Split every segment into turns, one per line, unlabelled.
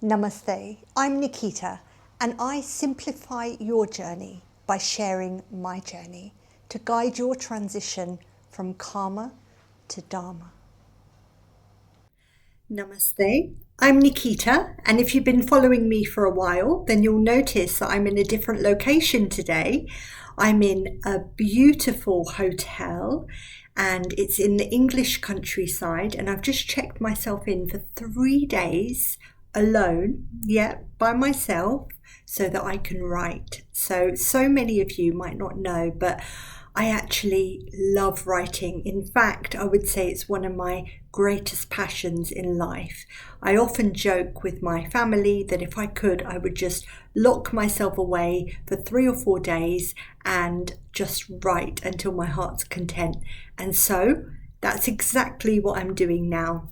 Namaste, I'm Nikita, and I simplify your journey by sharing my journey to guide your transition from karma to dharma. Namaste, I'm Nikita, and if you've been following me for a while, then you'll notice that I'm in a different location today. I'm in a beautiful hotel, and it's in the English countryside, and I've just checked myself in for 3 days alone, by myself, so that I can write. So many of you might not know, but I actually love writing. In fact, I would say it's one of my greatest passions in life. I often joke with my family that if I could, I would just lock myself away for 3 or 4 days and just write until my heart's content. And so that's exactly what I'm doing now.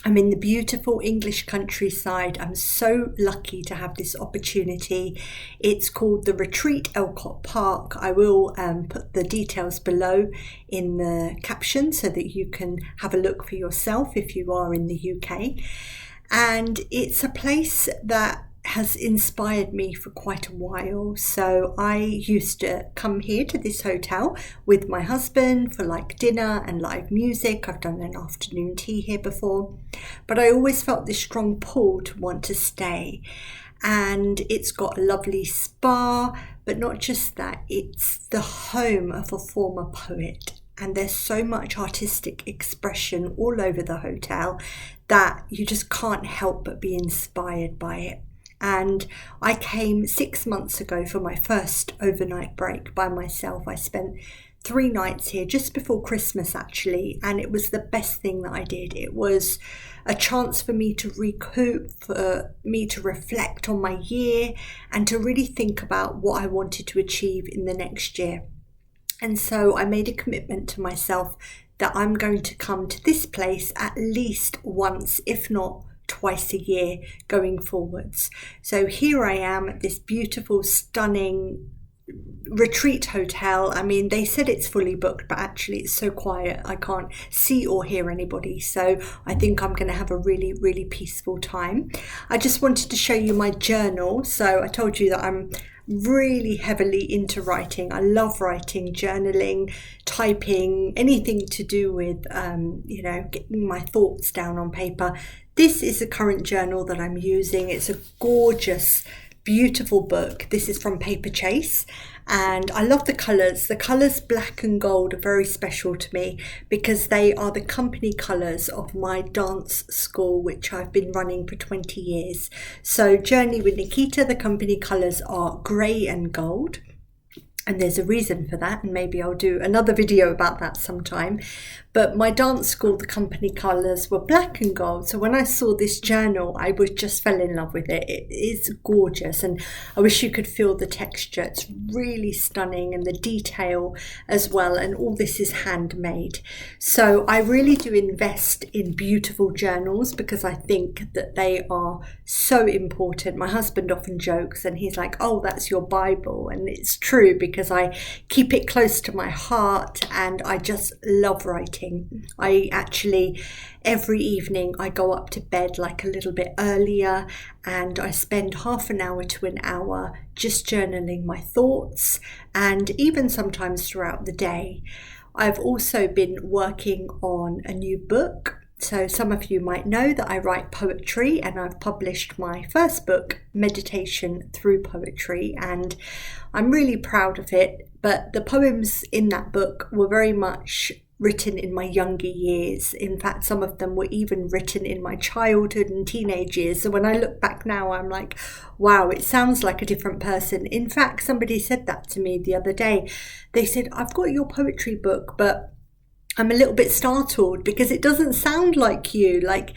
I'm in the beautiful English countryside. I'm so lucky to have this opportunity. It's called the Retreat Elcott Park. I will put the details below in the caption so that you can have a look for yourself if you are in the UK. And it's a place that has inspired me for quite a while. So I used to come here to this hotel with my husband for like dinner and live music. I've done an afternoon tea here before, but I always felt this strong pull to want to stay. And it's got a lovely spa, but not just that, it's the home of a former poet. And there's so much artistic expression all over the hotel that you just can't help but be inspired by it. And I came 6 months ago for my first overnight break by myself. I spent 3 nights here just before Christmas, actually, and it was the best thing that I did. It was a chance for me to recoup, for me to reflect on my year and to really think about what I wanted to achieve in the next year. And so I made a commitment to myself that I'm going to come to this place at least once, if not twice a year going forwards. So here I am at this beautiful, stunning retreat hotel. I mean, they said it's fully booked, but actually it's so quiet I can't see or hear anybody. So I think I'm going to have a really, really peaceful time. I just wanted to show you my journal. So I told you that I'm really heavily into writing. I love writing, journaling, typing, anything to do with, getting my thoughts down on paper. This is the current journal that I'm using. It's a gorgeous, beautiful book. This is from Paper Chase, and I love the colours. The colours black and gold are very special to me because they are the company colours of my dance school, which I've been running for 20 years. So Journey with Nikita, the company colours are grey and gold. And there's a reason for that, and maybe I'll do another video about that sometime. But my dance school, the company colours were black and gold. So when I saw this journal, I just fell in love with it. It is gorgeous, and I wish you could feel the texture. It's really stunning, and the detail as well. And all this is handmade. So I really do invest in beautiful journals because I think that they are so important. My husband often jokes, and he's like, "Oh, that's your Bible," and it's true because I keep it close to my heart, and I just love writing. I actually, every evening I go up to bed like a little bit earlier, and I spend half an hour to an hour just journaling my thoughts, and even sometimes throughout the day. I've also been working on a new book. So some of you might know that I write poetry, and I've published my first book, Meditation Through Poetry, and I'm really proud of it. But the poems in that book were very much written in my younger years. In fact, some of them were even written in my childhood and teenage years. So when I look back now, I'm like, wow, it sounds like a different person. In fact, somebody said that to me the other day. They said, "I've got your poetry book, but I'm a little bit startled because it doesn't sound like you. Like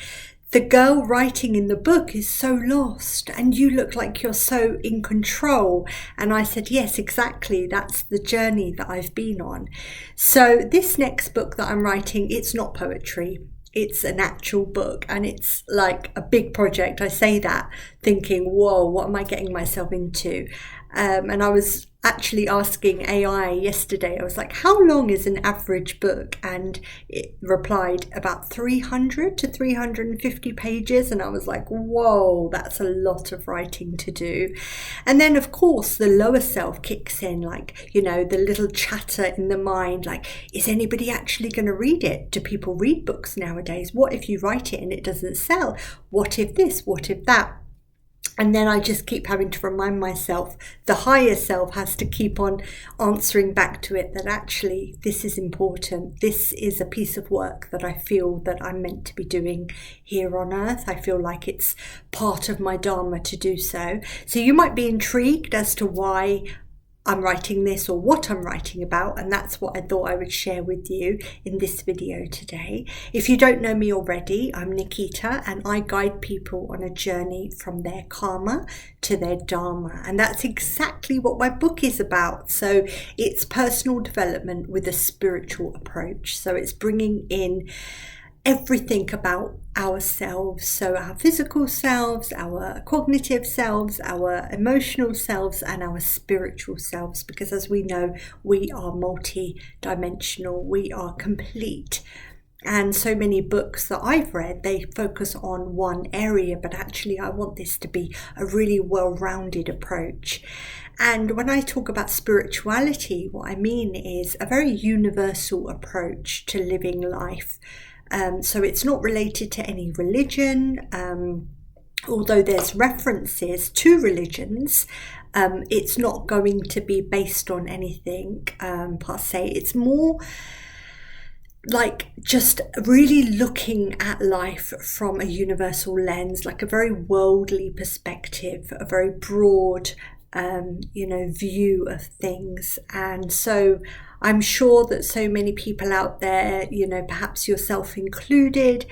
the girl writing in the book is so lost and you look like you're so in control." And I said, yes, exactly. That's the journey that I've been on. So this next book that I'm writing, it's not poetry. It's an actual book, and it's like a big project. I say that thinking, whoa, what am I getting myself into? And I was actually asking AI yesterday, I was like, how long is an average book? And it replied about 300 to 350 pages. And I was like, whoa, that's a lot of writing to do. And then, of course, the lower self kicks in, like, you know, the little chatter in the mind, like, is anybody actually going to read it? Do people read books nowadays? What if you write it and it doesn't sell? What if this? What if that? And then I just keep having to remind myself, the higher self has to keep on answering back to it that actually this is important. This is a piece of work that I feel that I'm meant to be doing here on earth. I feel like it's part of my Dharma to do so. So you might be intrigued as to why I'm writing this or what I'm writing about, and that's what I thought I would share with you in this video today. If you don't know me already, I'm Nikita, and I guide people on a journey from their karma to their dharma, and that's exactly what my book is about. So it's personal development with a spiritual approach. So it's bringing in everything about ourselves, so our physical selves, our cognitive selves, our emotional selves, and our spiritual selves, because as we know, we are multi-dimensional, we are complete. And so many books that I've read, they focus on one area, but actually I want this to be a really well-rounded approach. And when I talk about spirituality, what I mean is a very universal approach to living life. So it's not related to any religion, although there's references to religions. It's not going to be based on anything per se. It's more like just really looking at life from a universal lens, like a very worldly perspective, a very broad view of things. And so I'm sure that so many people out there, perhaps yourself included,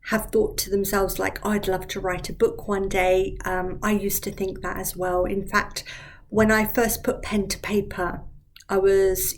have thought to themselves like, oh, I'd love to write a book one day. I used to think that as well. In fact, when I first put pen to paper, I was,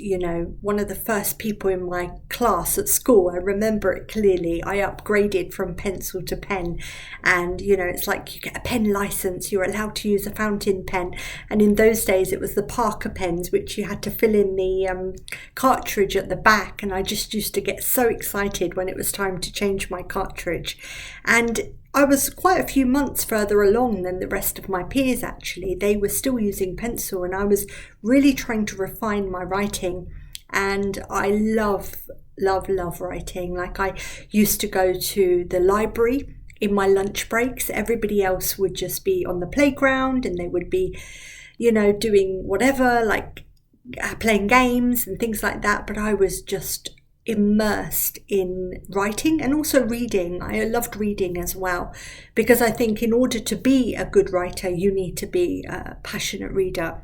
one of the first people in my class at school. I remember it clearly. I upgraded from pencil to pen, and, it's like you get a pen license, you're allowed to use a fountain pen. And in those days, it was the Parker pens, which you had to fill in the cartridge at the back. And I just used to get so excited when it was time to change my cartridge. And I was quite a few months further along than the rest of my peers, actually. They were still using pencil, and I was really trying to refine my writing. And I love writing. Like, I used to go to the library in my lunch breaks. Everybody else would just be on the playground, and they would be, doing whatever, like playing games and things like that. But I was just immersed in writing and also reading. I loved reading as well, because I think in order to be a good writer, you need to be a passionate reader.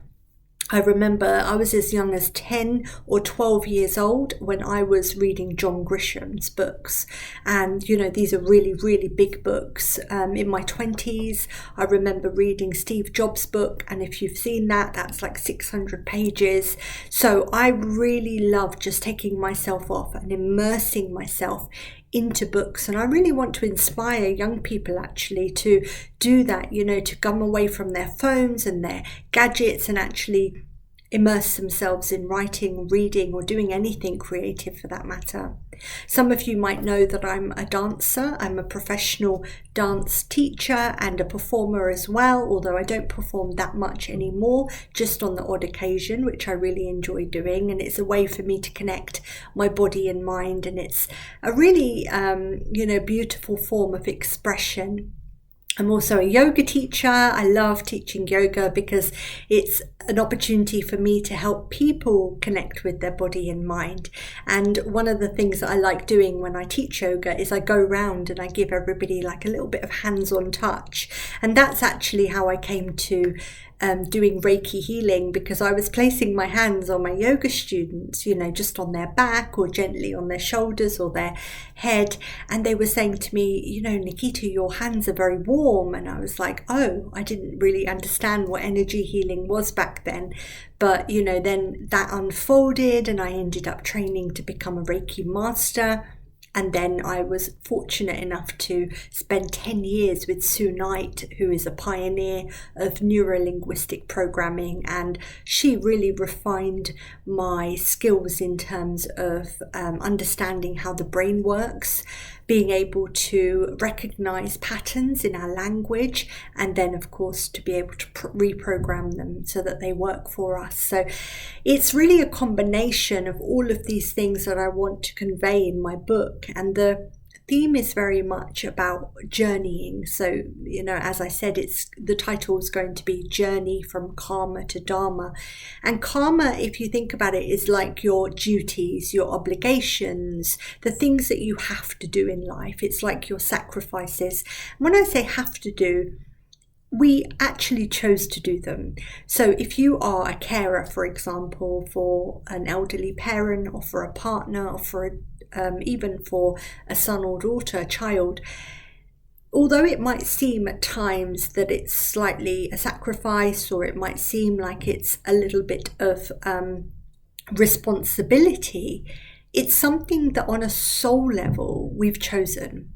I remember I was as young as 10 or 12 years old when I was reading John Grisham's books. And, these are really, really big books. In my 20s, I remember reading Steve Jobs' book. And if you've seen that, that's like 600 pages. So I really love just taking myself off and immersing myself into books. And I really want to inspire young people actually to do that, to come away from their phones and their gadgets and actually immerse themselves in writing, reading, or doing anything creative for that matter. Some of you might know that I'm a dancer. I'm a professional dance teacher and a performer as well, although I don't perform that much anymore, just on the odd occasion, which I really enjoy doing. And it's a way for me to connect my body and mind, and it's a really beautiful form of expression. I'm also a yoga teacher. I love teaching yoga because it's an opportunity for me to help people connect with their body and mind. And one of the things that I like doing when I teach yoga is I go around and I give everybody like a little bit of hands-on touch. And that's actually how I came to doing Reiki healing, because I was placing my hands on my yoga students, just on their back or gently on their shoulders or their head. And they were saying to me, Nikita, your hands are very warm. And I was like, oh, I didn't really understand what energy healing was back then. But, then that unfolded and I ended up training to become a Reiki master. And then I was fortunate enough to spend 10 years with Sue Knight, who is a pioneer of neuro-linguistic programming. And she really refined my skills in terms of understanding how the brain works, being able to recognize patterns in our language, and then of course to be able to reprogram them so that they work for us. So it's really a combination of all of these things that I want to convey in my book. And the theme is very much about journeying. So, as I said, the title is going to be Journey from Karma to Dharma. And karma, if you think about it, is like your duties, your obligations, the things that you have to do in life. It's like your sacrifices. When I say have to do, we actually chose to do them. So if you are a carer, for example, for an elderly parent, or for a partner, or for even for a son or daughter, a child, although it might seem at times that it's slightly a sacrifice, or it might seem like it's a little bit of responsibility, it's something that on a soul level we've chosen.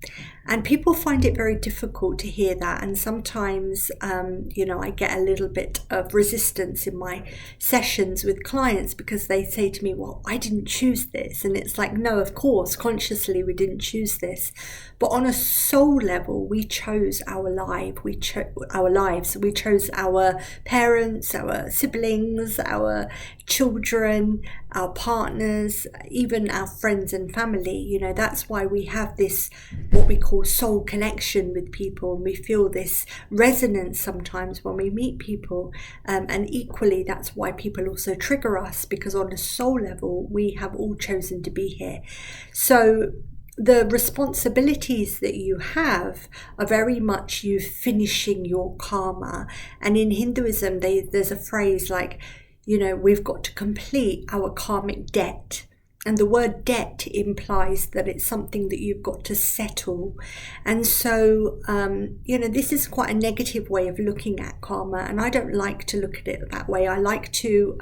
And people find it very difficult to hear that. And sometimes, I get a little bit of resistance in my sessions with clients because they say to me, well, I didn't choose this. And it's like, no, of course, consciously we didn't choose this. But on a soul level, we chose our life. We chose our parents, our siblings, our children, our partners, even our friends and family. That's why we have this, what we call soul connection with people, and we feel this resonance sometimes when we meet people, and equally that's why people also trigger us, because on a soul level we have all chosen to be here. So the responsibilities that you have are very much you finishing your karma. And in Hinduism there's a phrase like, we've got to complete our karmic debt. And the word debt implies that it's something that you've got to settle. And so, this is quite a negative way of looking at karma. And I don't like to look at it that way. I like to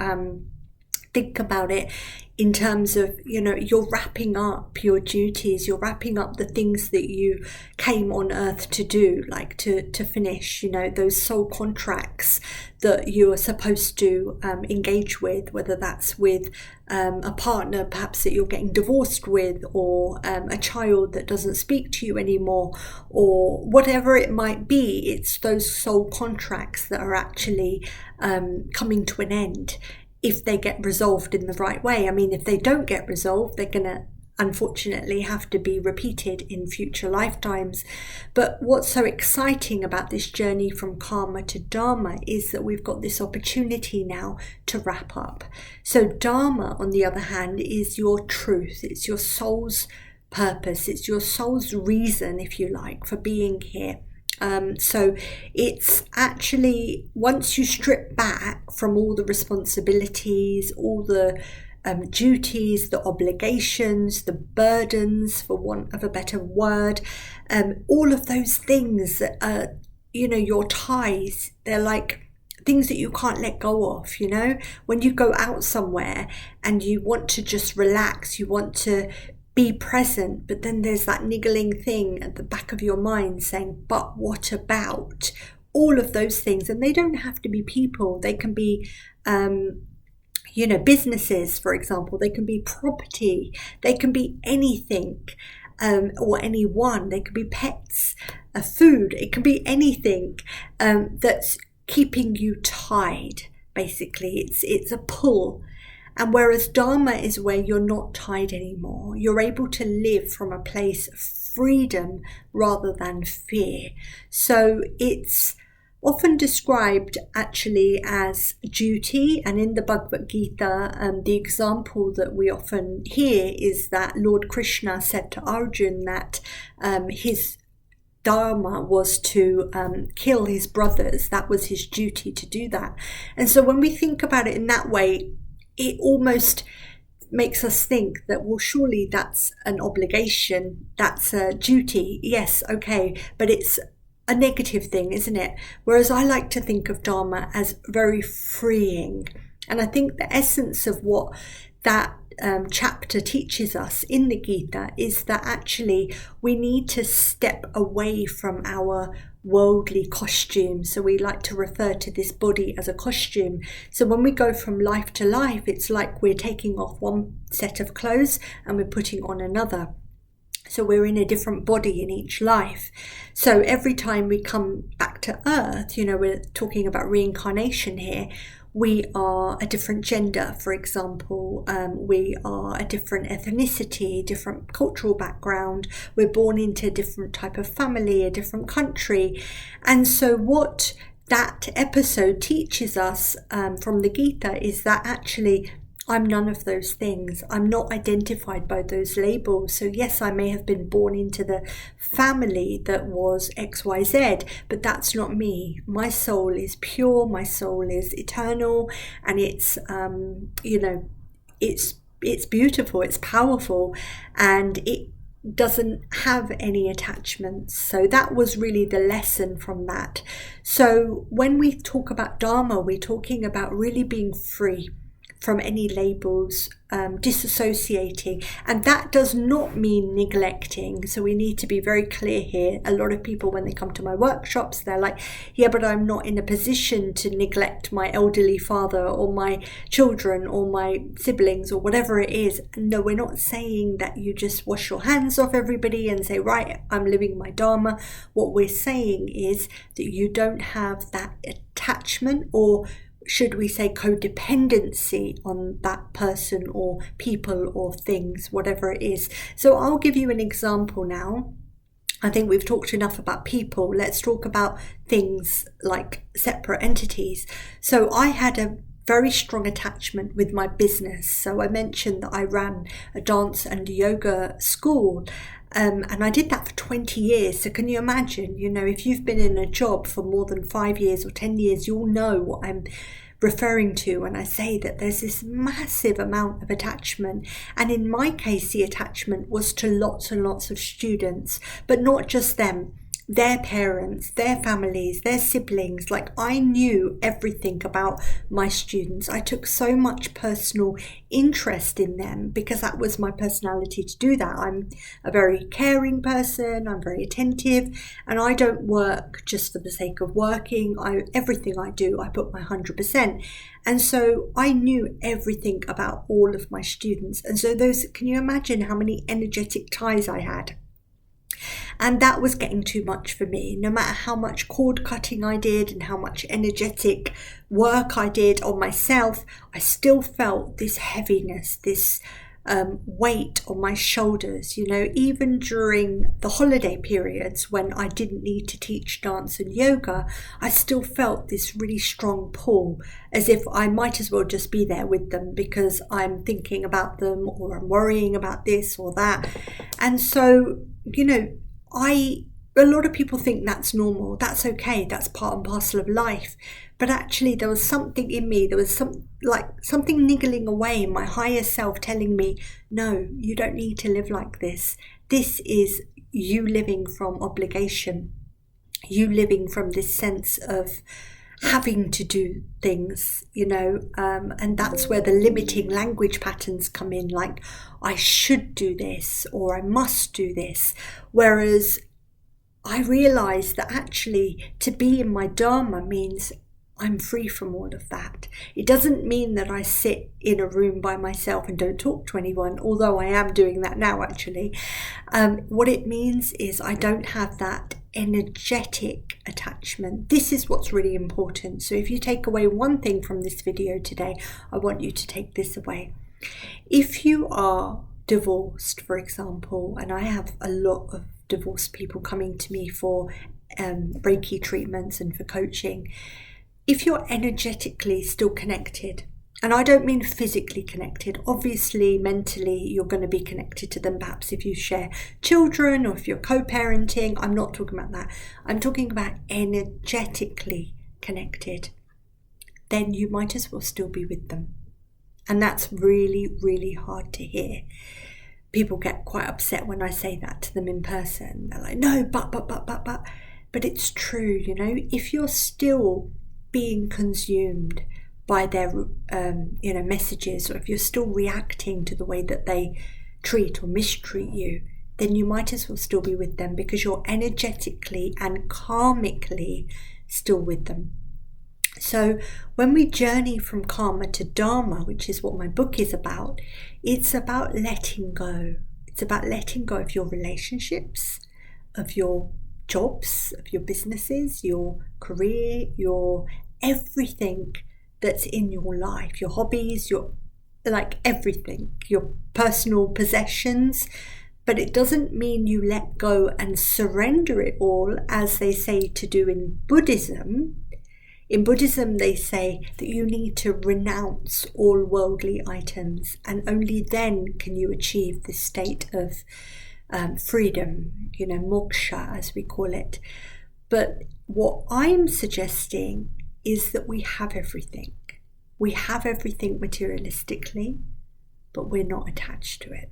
think about it in terms of, you're wrapping up your duties, you're wrapping up the things that you came on earth to do, like to finish, those soul contracts that you are supposed to engage with, whether that's with a partner perhaps that you're getting divorced with, or a child that doesn't speak to you anymore, or whatever it might be. It's those soul contracts that are actually coming to an end, if they get resolved in the right way. I mean, if they don't get resolved, they're going to unfortunately have to be repeated in future lifetimes. But what's so exciting about this journey from karma to dharma is that we've got this opportunity now to wrap up. So dharma, on the other hand, is your truth. It's your soul's purpose. It's your soul's reason, if you like, for being here. So it's actually, once you strip back from all the responsibilities, all the duties, the obligations, the burdens, for want of a better word, all of those things that are, your ties, they're like things that you can't let go of. When you go out somewhere and you want to just relax, you want to be present, but then there's that niggling thing at the back of your mind saying, but what about all of those things? And they don't have to be people. They can be businesses, for example. They can be property. They can be anything, or anyone. They could be pets, food. It can be anything that's keeping you tied. Basically, it's a pull. And whereas dharma is where you're not tied anymore, you're able to live from a place of freedom rather than fear. So it's often described actually as duty. And in the Bhagavad Gita, the example that we often hear is that Lord Krishna said to Arjuna that his dharma was to kill his brothers. That was his duty to do that. And so when we think about it in that way, it almost makes us think that, well, surely that's an obligation, that's a duty. Yes, okay, but it's a negative thing, isn't it? Whereas I like to think of dharma as very freeing. And I think the essence of what that chapter teaches us in the Gita is that actually we need to step away from our worldly costume. So we like to refer to this body as a costume. So when we go from life to life, it's like we're taking off one set of clothes and we're putting on another. So we're in a different body in each life. So every time we come back to earth, we're talking about reincarnation here, we are a different gender, for example. We are a different ethnicity, different cultural background. We're born into a different type of family, a different country. And so what that episode teaches us from the Gita is that actually I'm none of those things. I'm not identified by those labels. So yes, I may have been born into the family that was XYZ, but that's not me. My soul is pure. My soul is eternal, and it's it's beautiful. It's powerful, and it doesn't have any attachments. So that was really the lesson from that. So when we talk about Dharma, we're talking about really being free from any labels, disassociating, and that does not mean neglecting. So we need to be very clear here. A lot of people, when they come to my workshops, they're like, yeah, but I'm not in a position to neglect my elderly father or my children or my siblings or whatever it is. No, we're not saying that you just wash your hands off everybody and say, right, I'm living my Dharma. What we're saying is that you don't have that attachment, or should we say codependency, on that person or people or things, whatever it is. So I'll give you an example now. I think we've talked enough about people. Let's talk about things like separate entities. So I had a very strong attachment with my business. So I mentioned that I ran a dance and yoga school. And I did that for 20 years. So can you imagine, if you've been in a job for more than 5 years or 10 years, you'll know what I'm referring to when I say that there's this massive amount of attachment. And in my case, the attachment was to lots and lots of students, but not just them. Their parents, their families, their siblings. Like, I knew everything about my students. I took so much personal interest in them because that was my personality to do that. I'm a very caring person. I'm very attentive, and I don't work just for the sake of working. Everything I do, I put my 100%. And so I knew everything about all of my students. And so can you imagine how many energetic ties I had? And that was getting too much for me. No matter how much cord cutting I did and how much energetic work I did on myself, I still felt this heaviness, this weight on my shoulders. Even during the holiday periods when I didn't need to teach dance and yoga, I still felt this really strong pull, as if I might as well just be there with them because I'm thinking about them, or I'm worrying about this or that. And so, a lot of people think that's normal. That's okay. That's part and parcel of life. But actually, there was something in me. There was something niggling away in my higher self telling me, no, you don't need to live like this. This is you living from obligation. You living from this sense of having to do things, and that's where the limiting language patterns come in, like I should do this or I must do this. Whereas I realized that actually to be in my Dharma means I'm free from all of that. It doesn't mean that I sit in a room by myself and don't talk to anyone, although I am doing that now actually. What it means is I don't have that energetic attachment. This is what's really important. So if you take away one thing from this video today, I want you to take this away. If you are divorced, for example, and I have a lot of divorced people coming to me for Reiki treatments and for coaching, if you're energetically still connected, and I don't mean physically connected, obviously mentally you're going to be connected to them, perhaps if you share children or if you're co-parenting. I'm not talking about that. I'm talking about energetically connected. Then you might as well still be with them. And that's really, really hard to hear. People get quite upset when I say that to them in person. They're like, no, but it's true, if you're still being consumed by their messages, or if you're still reacting to the way that they treat or mistreat you, then you might as well still be with them, because you're energetically and karmically still with them. So when we journey from karma to dharma, which is what my book is about, it's about letting go. It's about letting go of your relationships, of your jobs, of your businesses, your career, your everything that's in your life, your hobbies, your everything, your personal possessions. But it doesn't mean you let go and surrender it all, as they say to do in Buddhism. In Buddhism, they say that you need to renounce all worldly items, and only then can you achieve this state of freedom, moksha as we call it. But what I'm suggesting is that we have everything. We have everything materialistically, but we're not attached to it.